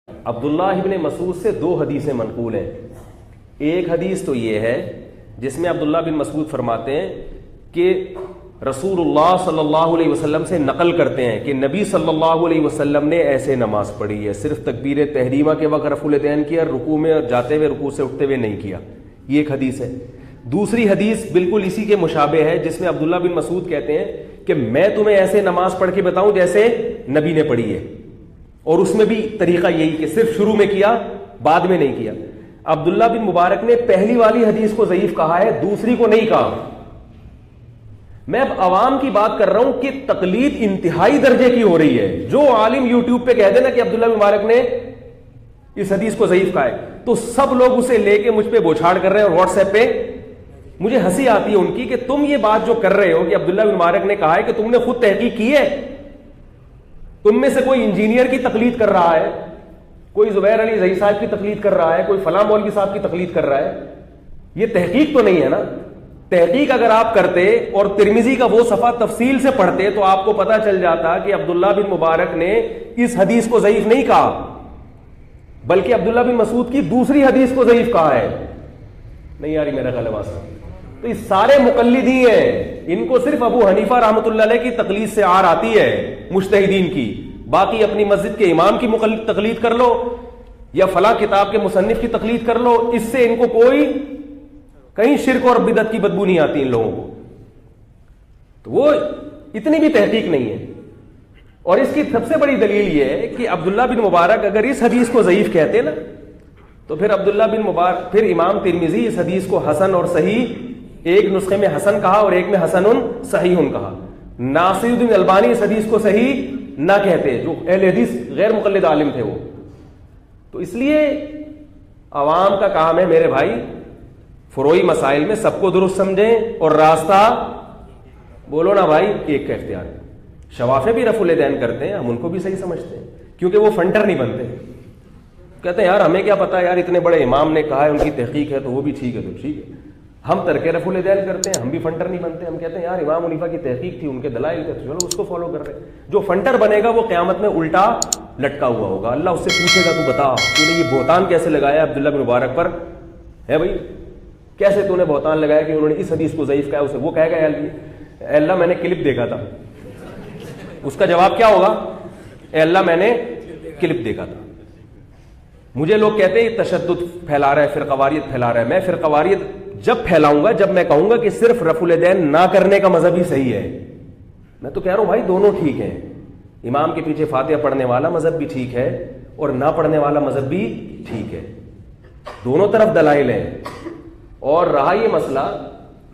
عبداللہ ابن مسعود سے دو حدیثیں منقول ہیں. ایک حدیث تو یہ ہے جس میں عبداللہ بن مسعود فرماتے ہیں کہ رسول اللہ صلی اللہ علیہ وسلم سے نقل کرتے ہیں کہ نبی صلی اللہ علیہ وسلم نے ایسے نماز پڑھی ہے, صرف تکبیر تحریمہ کے وقت رفع الیدین کیا, رکوع میں جاتے ہوئے رکوع سے اٹھتے ہوئے نہیں کیا. یہ ایک حدیث ہے. دوسری حدیث بالکل اسی کے مشابہ ہے جس میں عبداللہ بن مسعود کہتے ہیں کہ میں تمہیں ایسے نماز پڑھ کے بتاؤں جیسے نبی نے پڑھی ہے, اور اس میں بھی طریقہ یہی کہ صرف شروع میں کیا بعد میں نہیں کیا. عبداللہ بن مبارک نے پہلی والی حدیث کو ضعیف کہا ہے, دوسری کو نہیں کہا. میں اب عوام کی بات کر رہا ہوں کہ تقلید انتہائی درجے کی ہو رہی ہے. جو عالم یوٹیوب پہ کہہ دے نا کہ عبداللہ بن مبارک نے اس حدیث کو ضعیف کہا ہے, تو سب لوگ اسے لے کے مجھ پہ بوچھاڑ کر رہے ہیں, اور واٹس ایپ پہ مجھے ہنسی آتی ہے ان کی کہ تم یہ بات جو کر رہے ہو کہ عبداللہ بن مبارک نے کہا ہے کہ تم نے خود تحقیق کی ہے. تم میں سے کوئی انجینئر کی تقلید کر رہا ہے, کوئی زبیر علی زئی صاحب کی تقلید کر رہا ہے, کوئی فلاں مولوی صاحب کی تقلید کر رہا ہے. یہ تحقیق تو نہیں ہے نا. تحقیق اگر آپ کرتے اور ترمذی کا وہ صفحہ تفصیل سے پڑھتے تو آپ کو پتا چل جاتا کہ عبداللہ بن مبارک نے اس حدیث کو ضعیف نہیں کہا, بلکہ عبداللہ بن مسعود کی دوسری حدیث کو ضعیف کہا ہے. نہیں آ رہی میرا غلط بات. تو یہ سارے مقلد ہی ہیں, ان کو صرف ابو حنیفہ رحمۃ اللہ علیہ کی تقلید سے آر آتی ہے مجتہدین کی. باقی اپنی مسجد کے امام کی تقلید کر لو یا فلاں کتاب کے مصنف کی تقلید کر لو, اس سے ان کو کوئی کہیں شرک اور بدعت کی بدبو نہیں آتی ان لوگوں کو. تو وہ اتنی بھی تحقیق نہیں ہے. اور اس کی سب سے بڑی دلیل یہ ہے کہ عبداللہ بن مبارک اگر اس حدیث کو ضعیف کہتے نا تو پھر عبداللہ بن مبارک, پھر امام ترمذی اس حدیث کو حسن اور صحیح, ایک نسخے میں حسن کہا اور ایک میں حسن صحیح کہا. ناصر الدین البانی اس حدیث کو صحیح نہ کہتے, جو اہل حدیث غیر مقلد عالم تھے وہ. تو اس لیے عوام کا کام ہے میرے بھائی, فروعی مسائل میں سب کو درست سمجھیں اور راستہ بولو نا بھائی ایک کا اختیار ہے. شوافے بھی رفع الیدین کرتے ہیں, ہم ان کو بھی صحیح سمجھتے ہیں کیونکہ وہ فنٹر نہیں بنتے. کہتے ہیں یار ہمیں کیا پتا, یار اتنے بڑے امام نے کہا ہے, ان کی تحقیق ہے تو وہ بھی ٹھیک ہے تو ٹھیک ہے. ہم ترک رفع الیدین کرتے ہیں, ہم بھی فنٹر نہیں بنتے. ہم کہتے ہیں یار امام حنیفہ کی تحقیق تھی, ان کے دلائل تھے, چلو اس کو فالو کر رہے ہیں. جو فنٹر بنے گا وہ قیامت میں الٹا لٹکا ہوا ہوگا. اللہ اس سے پوچھے گا تو بتا تو نے یہ بہتان کیسے لگایا عبداللہ بن مبارک پر ہے بھائی, کیسے تو نے بہتان لگایا کہ انہوں نے اس حدیث کو ضعیف کہا. اسے وہ کہے گا اے اللہ میں نے کلپ دیکھا تھا. اس کا جواب کیا ہوگا, اے اللہ میں نے کلپ دیکھا تھا. مجھے لوگ کہتے ہیں یہ تشدد پھیلا رہا ہے, فرقواریت پھیلا رہا ہے. میں فرقواریت جب پھیلاؤں گا جب میں کہوں گا کہ صرف رفع الیدین نہ کرنے کا مذہب ہی صحیح ہے. میں تو کہہ رہا ہوں بھائی دونوں ٹھیک ہیں. امام کے پیچھے فاتحہ پڑھنے والا مذہب بھی ٹھیک ہے اور نہ پڑھنے والا مذہب بھی ٹھیک ہے. دونوں طرف دلائل ہیں. اور رہا یہ مسئلہ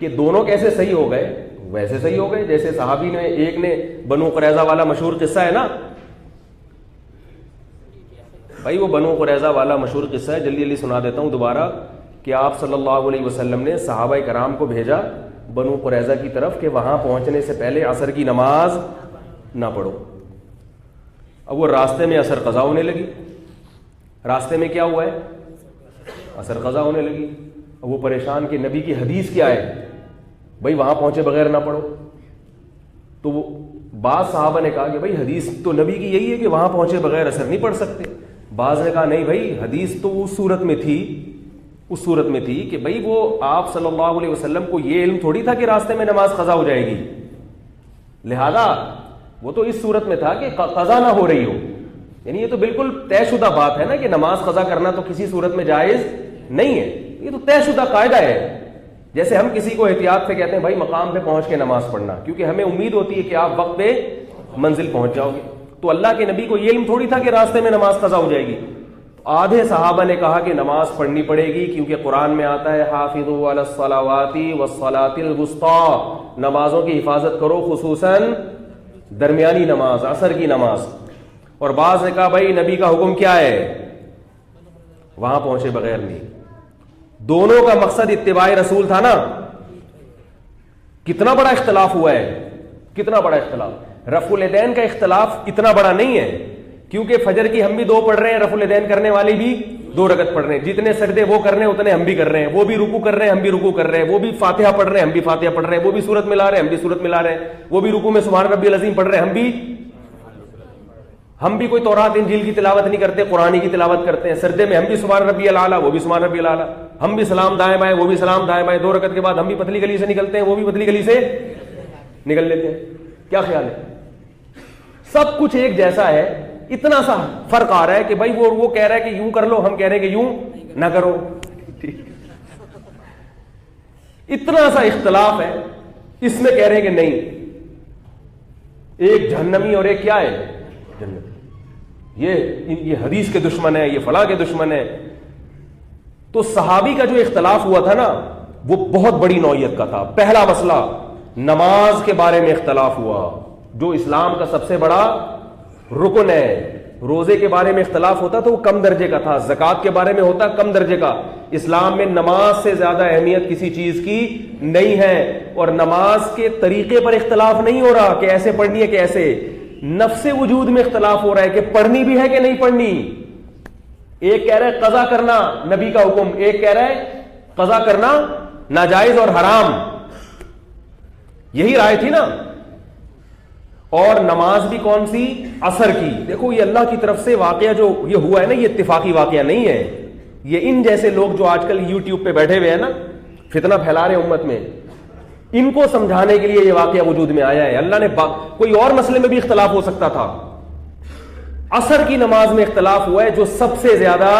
کہ دونوں کیسے صحیح ہو گئے, ویسے صحیح ہو گئے جیسے صحابی نے, ایک نے بنو قریظہ والا مشہور قصہ ہے نا بھائی, وہ بنو قریظہ والا مشہور قصہ ہے, جلدی جلدی سنا دیتا ہوں دوبارہ. کہ آپ صلی اللہ علیہ وسلم نے صحابہ کرام کو بھیجا بنو قریظہ کی طرف کہ وہاں پہنچنے سے پہلے عصر کی نماز نہ پڑھو. اب وہ راستے میں عصر قضا ہونے لگی. راستے میں کیا ہوا ہے, عصر قضا ہونے لگی. اب وہ پریشان کہ نبی کی حدیث کیا ہے بھائی وہاں پہنچے بغیر نہ پڑھو. تو وہ بعض صحابہ نے کہا کہ بھائی حدیث تو نبی کی یہی ہے کہ وہاں پہنچے بغیر عصر نہیں پڑھ سکتے. بعض نے کہا نہیں بھائی حدیث تو اس صورت میں تھی کہ بھائی وہ آپ صلی اللہ علیہ وسلم کو یہ علم تھوڑی تھا کہ راستے میں نماز قضا ہو جائے گی, لہذا وہ تو اس صورت میں تھا کہ قضا نہ ہو رہی ہو. یعنی یہ تو بالکل طے شدہ بات ہے نا کہ نماز قضا کرنا تو کسی صورت میں جائز نہیں ہے. یہ تو طے شدہ قاعدہ ہے. جیسے ہم کسی کو احتیاط سے کہتے ہیں بھائی مقام پہ پہنچ کے نماز پڑھنا, کیونکہ ہمیں امید ہوتی ہے کہ آپ وقت پہ منزل پہنچ جاؤ گے. تو اللہ کے نبی کو یہ علم تھوڑی تھا کہ راستے میں نماز قضا ہو جائے گی. آدھے صحابہ نے کہا کہ نماز پڑھنی پڑے گی کیونکہ قرآن میں آتا ہے حافظوا علی الصلوات والصلاۃ الوسطی, نمازوں کی حفاظت کرو خصوصاً درمیانی نماز عصر کی نماز. اور بعض نے کہا بھائی نبی کا حکم کیا ہے, وہاں پہنچے بغیر نہیں. دونوں کا مقصد اتباع رسول تھا نا. کتنا بڑا اختلاف ہوا ہے, کتنا بڑا اختلاف. رفع الیدین کا اختلاف اتنا بڑا نہیں ہے کیونکہ فجر کی ہم بھی 2 پڑھ رہے ہیں, رفع الیدین کرنے والی بھی 2 رکعت پڑھ رہے ہیں. جتنے سجدے وہ کر رہے ہیں اتنے ہم بھی کر رہے ہیں. وہ بھی رکوع کر رہے ہیں, ہم بھی رکوع کر رہے ہیں. وہ بھی فاتحہ پڑھ رہے ہیں, ہم بھی فاتحہ پڑھ رہے ہیں. وہ بھی سورت ملا رہے ہیں, ہم بھی سورت ملا رہے ہیں. وہ بھی رکوع میں سبحان ربی العظیم پڑھ رہے ہیں, ہم بھی. ہم بھی کوئی تورات انجیل کی تلاوت نہیں کرتے، قرآن کی تلاوت کرتے ہیں. سجدے میں ہم بھی سبحان ربی الاعلیٰ، وہ بھی سبحان ربی الاعلیٰ. ہم بھی سلام دائیں بائیں، وہ بھی سلام دائیں بائیں. 2 رکعت کے بعد ہم بھی پتلی گلی سے نکلتے ہیں، وہ بھی پتلی گلی سے نکل لیتے ہیں. کیا خیال ہے؟ سب کچھ ایک جیسا ہے، اتنا سا فرق آ رہا ہے کہ بھائی وہ کہہ رہا ہے کہ یوں کر لو، ہم کہہ رہے ہیں کہ یوں نہ کرو. اتنا سا اختلاف ہے. اس میں کہہ رہے ہیں کہ نہیں، ایک جہنمی اور ایک کیا ہے جنت. یہ حدیث کے دشمن ہے، یہ فلاں کے دشمن ہے. تو صحابی کا جو اختلاف ہوا تھا نا، وہ بہت بڑی نوعیت کا تھا. پہلا مسئلہ نماز کے بارے میں اختلاف ہوا، جو اسلام کا سب سے بڑا رکن ہے. روزے کے بارے میں اختلاف ہوتا تو وہ کم درجے کا تھا، زکوٰۃ کے بارے میں ہوتا کم درجے کا. اسلام میں نماز سے زیادہ اہمیت کسی چیز کی نہیں ہے. اور نماز کے طریقے پر اختلاف نہیں ہو رہا کہ ایسے پڑھنی ہے کہ ایسے. نفس وجود میں اختلاف ہو رہا ہے کہ پڑھنی بھی ہے کہ نہیں پڑھنی. ایک کہہ رہا ہے قضا کرنا نبی کا حکم، ایک کہہ رہا ہے قضا کرنا ناجائز اور حرام. یہی رائے تھی نا. اور نماز بھی کون سی؟ عصر کی. دیکھو یہ اللہ کی طرف سے واقعہ جو یہ ہوا ہے نا، یہ اتفاقی واقعہ نہیں ہے. یہ ان جیسے لوگ جو آج کل یوٹیوب پہ بیٹھے ہوئے ہیں نا، فتنہ پھیلا رہے امت میں، ان کو سمجھانے کے لیے یہ واقعہ وجود میں آیا ہے. اللہ نے کوئی اور مسئلے میں بھی اختلاف ہو سکتا تھا. عصر کی نماز میں اختلاف ہوا ہے جو سب سے زیادہ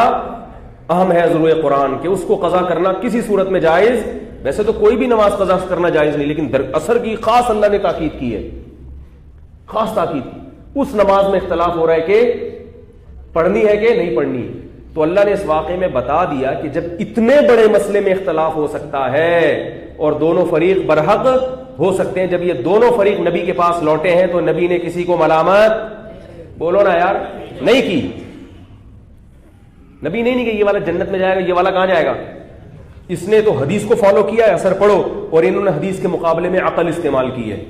اہم ہے ضروع قرآن کے. اس کو قضا کرنا کسی صورت میں جائز. ویسے تو کوئی بھی نماز قضا کرنا جائز نہیں، لیکن عصر کی خاص اللہ نے تاکید کی ہے، خاص تاکید. اس نماز میں اختلاف ہو رہا ہے کہ پڑھنی ہے کہ نہیں پڑھنی. تو اللہ نے اس واقعے میں بتا دیا کہ جب اتنے بڑے مسئلے میں اختلاف ہو سکتا ہے اور دونوں فریق برحق ہو سکتے ہیں، جب یہ دونوں فریق نبی کے پاس لوٹے ہیں تو نبی نے کسی کو ملامت، بولو نا یار، نہیں کی. نبی نہیں کہ یہ والا جنت میں جائے گا، یہ والا کہاں جائے گا. اس نے تو حدیث کو فالو کیا ہے، اثر پڑھو، اور انہوں نے حدیث کے مقابلے میں عقل استعمال کی ہے.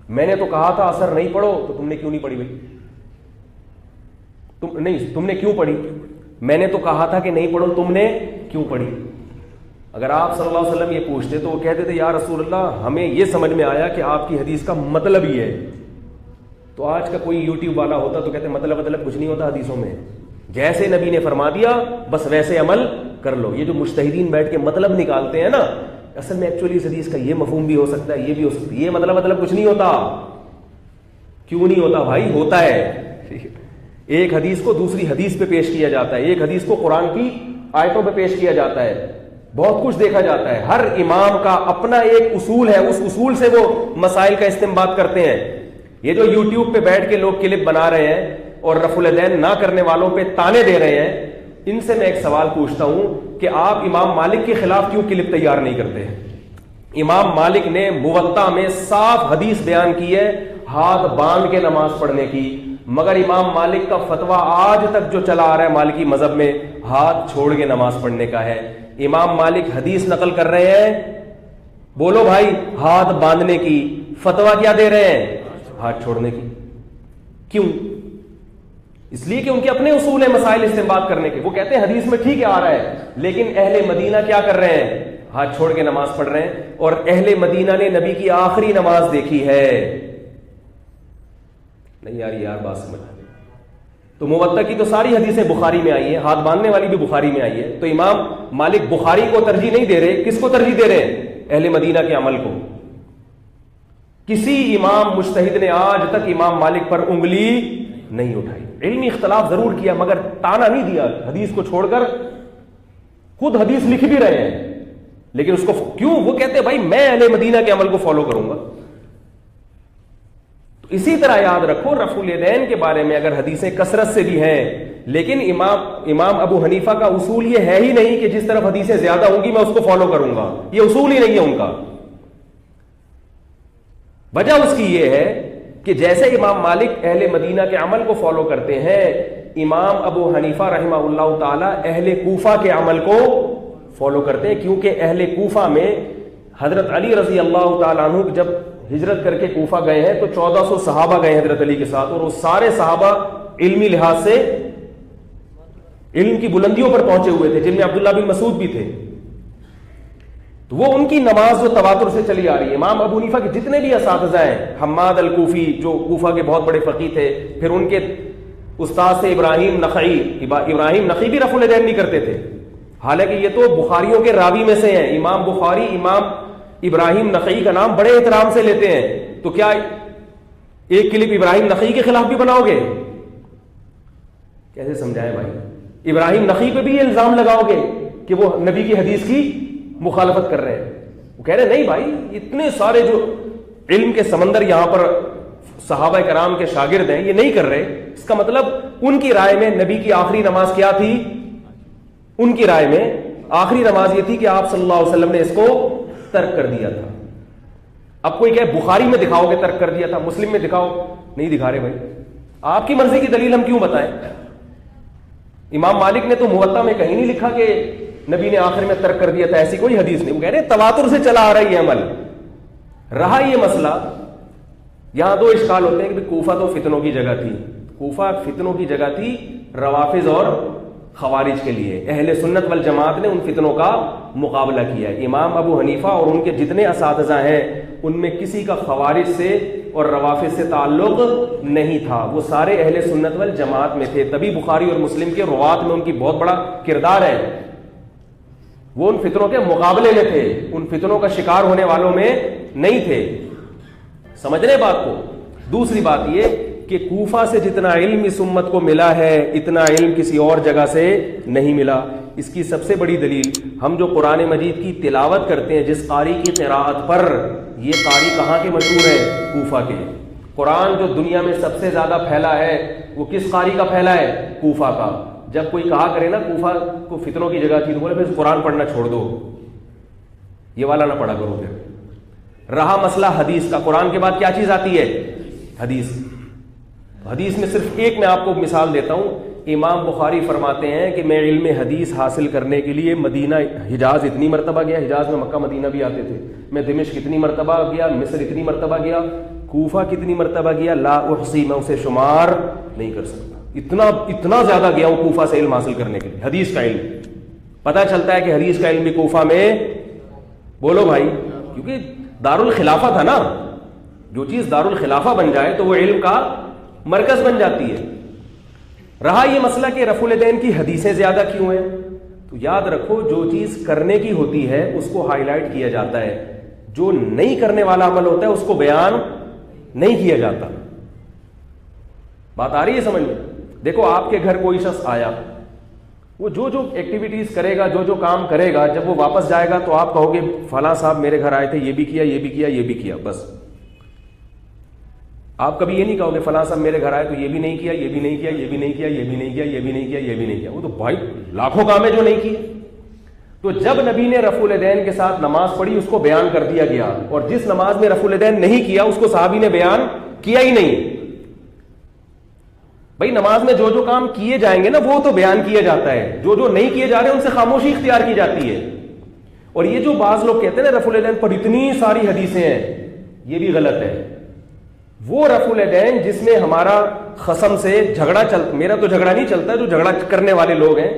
میں نے تو کہا تھا اثر نہیں پڑھو، تو تم نے کیوں نہیں پڑھی بھائی؟ تم نے کیوں پڑھی؟ میں نے تو کہا تھا کہ نہیں پڑھو، تم نے کیوں پڑھی؟ اگر آپ صلی اللہ علیہ وسلم یہ پوچھتے تو وہ کہتے تھے یا رسول اللہ ہمیں یہ سمجھ میں آیا کہ آپ کی حدیث کا مطلب ہی ہے. تو آج کا کوئی یوٹیوب والا ہوتا تو کہتے مطلب کچھ نہیں ہوتا حدیثوں میں، جیسے نبی نے فرما دیا بس ویسے عمل کر لو. یہ جو مجتہدین بیٹھ کے مطلب نکالتے ہیں نا، اصل میں ایکچولی اس حدیث کا یہ مفہوم بھی ہو سکتا ہے، یہ بھی ہو سکتا ہے. یہ مطلب کچھ نہیں ہوتا. کیوں نہیں ہوتا بھائی؟ ہوتا ہے. ایک حدیث کو دوسری حدیث پہ پیش کیا جاتا ہے، ایک حدیث کو قرآن کی آیتوں پہ پیش کیا جاتا ہے، بہت کچھ دیکھا جاتا ہے. ہر امام کا اپنا ایک اصول ہے، اس اصول سے وہ مسائل کا استنباط کرتے ہیں. یہ جو یوٹیوب پہ بیٹھ کے لوگ کلپ بنا رہے ہیں اور رفع الیدین نہ کرنے والوں پہ تانے دے رہے ہیں، ان سے میں ایک سوال پوچھتا ہوں کہ آپ امام مالک کے خلاف کیوں کلپ تیار نہیں کرتے؟ امام مالک نے موطا میں صاف حدیث بیان کی ہے ہاتھ باندھ کے نماز پڑھنے کی، مگر امام مالک کا فتویٰ آج تک جو چلا آ رہا ہے مالکی مذہب میں، ہاتھ چھوڑ کے نماز پڑھنے کا ہے. امام مالک حدیث نقل کر رہے ہیں، بولو بھائی، ہاتھ باندھنے کی، فتویٰ کیا دے رہے ہیں؟ ہاتھ چھوڑنے کی. کیوں؟ اس لیے کہ ان کے اپنے اصول ہیں مسائل استنباط کرنے کے. وہ کہتے ہیں حدیث میں ٹھیک ہے آ رہا ہے، لیکن اہل مدینہ کیا کر رہے ہیں؟ ہاتھ چھوڑ کے نماز پڑھ رہے ہیں. اور اہل مدینہ نے نبی کی آخری نماز دیکھی ہے. نہیں یار بات سمجھ. تو موطا کی تو ساری حدیثیں بخاری میں آئی ہیں، ہاتھ باندھنے والی بھی بخاری میں آئی ہے. تو امام مالک بخاری کو ترجیح نہیں دے رہے، کس کو ترجیح دے رہے ہیں؟ اہل مدینہ کے عمل کو. کسی امام مجتہد نے آج تک امام مالک پر انگلی نہیں اٹھائی. علمی اختلاف ضرور کیا مگر تانا نہیں دیا حدیث کو چھوڑ کر. خود حدیث لکھ بھی رہے ہیں لیکن اس کو کیوں؟ وہ کہتے ہیں بھائی میں اہل مدینہ کے عمل کو فالو کروں گا. تو اسی طرح یاد رکھو رفع الیدین کے بارے میں اگر حدیثیں کثرت سے بھی ہیں، لیکن امام ابو حنیفہ کا اصول یہ ہے ہی نہیں کہ جس طرف حدیثیں زیادہ ہوں گی میں اس کو فالو کروں گا. یہ اصول ہی نہیں ہے ان کا. وجہ اس کی یہ ہے کہ جیسے امام مالک اہل مدینہ کے عمل کو فالو کرتے ہیں، امام ابو حنیفہ رحمہ اللہ تعالی اہل کوفہ کے عمل کو فالو کرتے ہیں. کیونکہ اہل کوفہ میں حضرت علی رضی اللہ تعالیٰ عنہ جب ہجرت کر کے کوفہ گئے ہیں تو 1400 صحابہ گئے حضرت علی کے ساتھ، اور وہ سارے صحابہ علمی لحاظ سے علم کی بلندیوں پر پہنچے ہوئے تھے، جن میں عبداللہ بن مسعود بھی تھے. تو وہ ان کی نماز جو تواتر سے چلی آ رہی ہے. امام ابو حنیفہ کے جتنے بھی اساتذہ ہیں، حماد الکوفی جو کوفہ کے بہت بڑے فقیہ تھے، پھر ان کے استاد سے ابراہیم نخعی بھی رفع الیدین نہیں کرتے تھے، حالانکہ یہ تو بخاریوں کے راوی میں سے ہیں. امام بخاری امام ابراہیم نخعی کا نام بڑے احترام سے لیتے ہیں، تو کیا ایک کلپ ابراہیم نخعی کے خلاف بھی بناؤ گے؟ کیسے سمجھائیں بھائی؟ ابراہیم نخعی پہ بھی یہ الزام لگاؤ گے کہ وہ نبی کی حدیث کی مخالفت کر رہے ہیں؟ وہ کہہ رہے نہیں بھائی، اتنے سارے جو علم کے سمندر یہاں پر صحابہ کرام کے شاگرد ہیں، یہ نہیں کر رہے. اس کا مطلب ان کی رائے میں نبی کی آخری نماز کیا تھی؟ ان کی رائے میں آخری نماز یہ تھی کہ آپ صلی اللہ علیہ وسلم نے اس کو ترک کر دیا تھا. اب کوئی کہے بخاری میں دکھاؤ گے ترک کر دیا تھا، مسلم میں دکھاؤ. نہیں دکھا رہے بھائی، آپ کی مرضی کی دلیل ہم کیوں بتائیں؟ امام مالک نے تو موطا میں کہیں نہیں لکھا کہ نبی نے آخر میں ترک کر دیا تھا، ایسی کوئی حدیث نہیں. وہ کہہ رہے تواتر سے چلا آ رہا ہے یہ عمل. رہا یہ مسئلہ، یہاں دو اشکال ہوتے ہیں کہ کوفہ تو فتنوں کی جگہ تھی. کوفہ فتنوں کی جگہ تھی روافض اور خوارج کے لیے. اہل سنت والجماعت نے ان فتنوں کا مقابلہ کیا ہے. امام ابو حنیفہ اور ان کے جتنے اساتذہ ہیں ان میں کسی کا خوارج سے اور روافض سے تعلق نہیں تھا، وہ سارے اہل سنت والجماعت میں تھے. تبھی بخاری اور مسلم کے روات میں ان کی بہت بڑا کردار ہے. وہ ان فتنوں کے مقابلے میں تھے، ان فتنوں کا شکار ہونے والوں میں نہیں تھے. سمجھ رہے بات کو؟ دوسری بات یہ کہ کوفہ سے جتنا علم اس امت کو ملا ہے اتنا علم کسی اور جگہ سے نہیں ملا. اس کی سب سے بڑی دلیل، ہم جو قرآن مجید کی تلاوت کرتے ہیں جس قاری کی قراءت پر، یہ قاری کہاں کے مشہور ہیں؟ کوفہ کے. قرآن جو دنیا میں سب سے زیادہ پھیلا ہے وہ کس قاری کا پھیلا ہے؟ کوفہ کا. جب کوئی کہا کرے نا کوفہ کو فتنوں کی جگہ تھی تو بولے پھر قرآن پڑھنا چھوڑ دو، یہ والا نہ پڑھا کرو. پھر رہا مسئلہ حدیث کا، قرآن کے بعد کیا چیز آتی ہے؟ حدیث. حدیث میں صرف ایک میں آپ کو مثال دیتا ہوں. امام بخاری فرماتے ہیں کہ میں علم حدیث حاصل کرنے کے لیے مدینہ حجاز اتنی مرتبہ گیا، حجاز میں مکہ مدینہ بھی آتے تھے. میں دمشق اتنی مرتبہ گیا، مصر اتنی مرتبہ گیا، کوفہ کتنی مرتبہ گیا، لا احصی، میں اسے شمار نہیں کر سکتا. اتنا زیادہ گیا ہوں کوفہ سے علم حاصل کرنے کے لیے. حدیث کا علم پتہ چلتا ہے کہ حدیث کا علم بھی کوفہ میں، بولو بھائی، کیونکہ دارالخلافہ تھا نا. جو چیز دارالخلافہ بن جائے تو وہ علم کا مرکز بن جاتی ہے. رہا یہ مسئلہ کہ رفع الیدین کی حدیثیں زیادہ کیوں ہیں، تو یاد رکھو جو چیز کرنے کی ہوتی ہے اس کو ہائی لائٹ کیا جاتا ہے، جو نہیں کرنے والا عمل ہوتا ہے اس کو بیان نہیں کیا جاتا. بات آ رہی ہے سمجھ میں؟ دیکھو آپ کے گھر کوئی شخص آیا، وہ جو ایکٹیویٹیز کرے گا، جو کام کرے گا، جب وہ واپس جائے گا تو آپ کہو گے فلاں صاحب میرے گھر آئے تھے، یہ بھی کیا، یہ بھی کیا، یہ بھی کیا. بس آپ کبھی یہ نہیں کہو گے فلاں صاحب میرے گھر آئے تو یہ بھی نہیں کیا، یہ بھی نہیں کیا، یہ بھی نہیں کیا، یہ بھی نہیں کیا، یہ بھی نہیں کیا، یہ بھی نہیں کیا. وہ تو بھائی لاکھوں کام ہے جو نہیں کیے. تو جب نبی نے رفع الیدین کے ساتھ نماز پڑھی اس کو بیان کر دیا گیا، اور جس نماز میں رفع الیدین نہیں کیا اس کو صحابی نے بیان کیا ہی نہیں. بھائی نماز میں جو کام کیے جائیں گے نا وہ تو بیان کیا جاتا ہے، جو نہیں کیے جا رہے ہیں ان سے خاموشی اختیار کی جاتی ہے. اور یہ جو بعض لوگ کہتے ہیں نا رفع الیدین پر اتنی ساری حدیثیں ہیں، یہ بھی غلط ہے. وہ رفع الیدین جس میں ہمارا خصم سے جھگڑا میرا تو جھگڑا نہیں چلتا، جو جھگڑا کرنے والے لوگ ہیں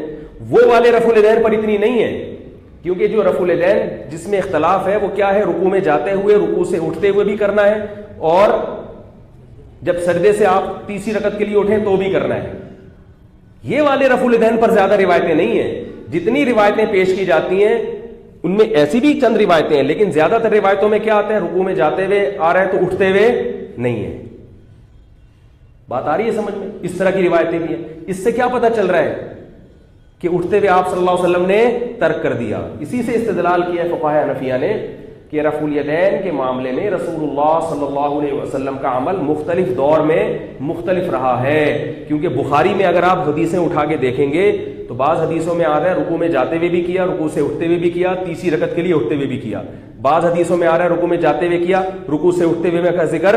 وہ والے رفع الیدین پر اتنی نہیں ہے. کیونکہ جو رفع الیدین جس میں اختلاف ہے وہ کیا ہے؟ رکوع میں جاتے ہوئے، رکوع سے اٹھتے ہوئے بھی کرنا ہے، اور جب سجدے سے آپ تیسری رکعت کے لیے اٹھیں تو بھی کرنا ہے. یہ والے رفع الیدین پر زیادہ روایتیں نہیں ہیں. جتنی روایتیں پیش کی جاتی ہیں ان میں ایسی بھی چند روایتیں ہیں، لیکن زیادہ تر روایتوں میں کیا آتا ہے؟ رکوع میں جاتے ہوئے آ رہا ہے تو اٹھتے ہوئے نہیں ہے. بات آ رہی ہے سمجھ میں؟ اس طرح کی روایتیں بھی ہیں. اس سے کیا پتہ چل رہا ہے کہ اٹھتے ہوئے آپ صلی اللہ علیہ وسلم نے ترک کر دیا. اسی سے استدلال کیا ہے فقہاء حنفیہ نے کہ رفع الیدین کے معاملے میں رسول اللہ صلی اللہ علیہ وسلم کا عمل مختلف دور میں مختلف رہا ہے. کیونکہ بخاری میں اگر آپ حدیثیں اٹھا کے دیکھیں گے تو بعض حدیثوں میں آ رہا ہے رکوع میں جاتے ہوئے بھی کیا، رکوع سے اٹھتے ہوئے بھی کیا، تیسری رکعت کے لیے اٹھتے ہوئے بھی کیا. بعض حدیثوں میں آ رہا ہے رکوع میں جاتے ہوئے کیا، رکوع سے اٹھتے ہوئے کا ذکر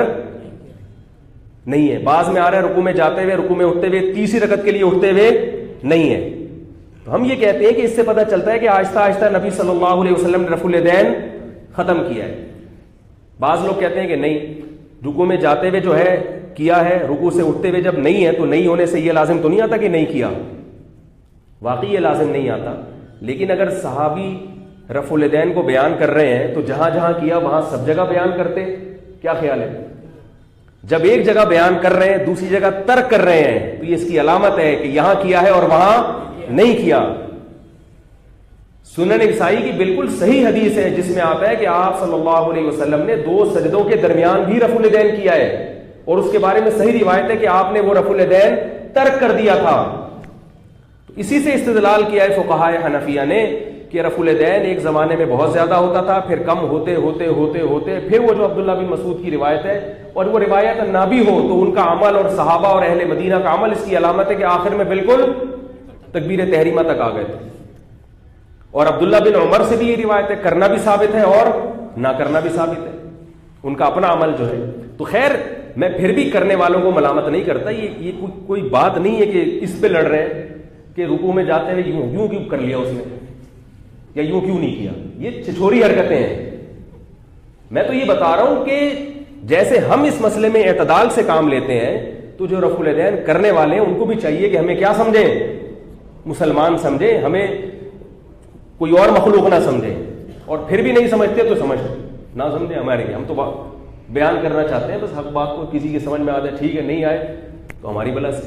نہیں ہے. بعض میں آ رہا ہے رکوع میں جاتے ہوئے، رکوع میں اٹھتے ہوئے، تیسری رکعت کے لیے اٹھتے ہوئے نہیں ہے. تو ہم یہ کہتے ہیں کہ اس سے پتہ چلتا ہے کہ آہستہ آہستہ نبی صلی اللہ علیہ وسلم نے رفع الیدین ختم کیا ہے. بعض لوگ کہتے ہیں کہ نہیں، رکوع میں جاتے ہوئے جو ہے کیا ہے، رکوع سے اٹھتے ہوئے جب نہیں ہے تو نہیں ہونے سے یہ لازم تو نہیں آتا کہ نہیں کیا. واقعی یہ لازم نہیں آتا. لیکن اگر صحابی رفع الیدین کو بیان کر رہے ہیں تو جہاں جہاں کیا وہاں سب جگہ بیان کرتے. کیا خیال ہے؟ جب ایک جگہ بیان کر رہے ہیں دوسری جگہ ترک کر رہے ہیں تو یہ اس کی علامت ہے کہ یہاں کیا ہے اور وہاں نہیں کیا. سنن نسائی کی بالکل صحیح حدیث ہے جس میں آتا ہے کہ آپ صلی اللہ علیہ وسلم نے 2 سجدوں کے درمیان بھی رفع الیدین کیا ہے, اور اس کے بارے میں صحیح روایت ہے کہ آپ نے وہ رفع الیدین ترک کر دیا تھا. اسی سے استدلال کیا ہے فقہائے حنفیہ نے کہ رفع الیدین ایک زمانے میں بہت زیادہ ہوتا تھا, پھر کم ہوتے ہوتے ہوتے ہوتے پھر وہ جو عبداللہ بن مسعود کی روایت ہے, اور وہ روایت نہ بھی ہو تو ان کا عمل اور صحابہ اور اہل مدینہ کا عمل اس کی علامت ہے کہ آخر میں بالکل تکبیر تحریمہ تک آ گئے تھے. اور عبداللہ بن عمر سے بھی یہ روایت ہے, کرنا بھی ثابت ہے اور نہ کرنا بھی ثابت ہے, ان کا اپنا عمل جو ہے. تو خیر میں پھر بھی کرنے والوں کو ملامت نہیں کرتا, یہ کوئی بات نہیں ہے کہ اس پہ لڑ رہے ہیں کہ رکوع میں جاتے ہیں یوں کیوں کر لیا اس نے یا یوں کیوں نہیں کیا, یہ چھچوری حرکتیں ہیں. میں تو یہ بتا رہا ہوں کہ جیسے ہم اس مسئلے میں اعتدال سے کام لیتے ہیں تو جو رفع الیدین کرنے والے ہیں ان کو بھی چاہیے کہ ہمیں کیا سمجھیں, مسلمان سمجھیں, ہمیں کوئی اور مخلوق نہ سمجھیں. اور پھر بھی نہیں سمجھتے تو نہ سمجھیں ہمارے لیے, ہم تو بیان کرنا چاہتے ہیں, بس حق بات کو کسی کی سمجھ میں آ جائے ٹھیک ہے, نہیں آئے تو ہماری بلا سے.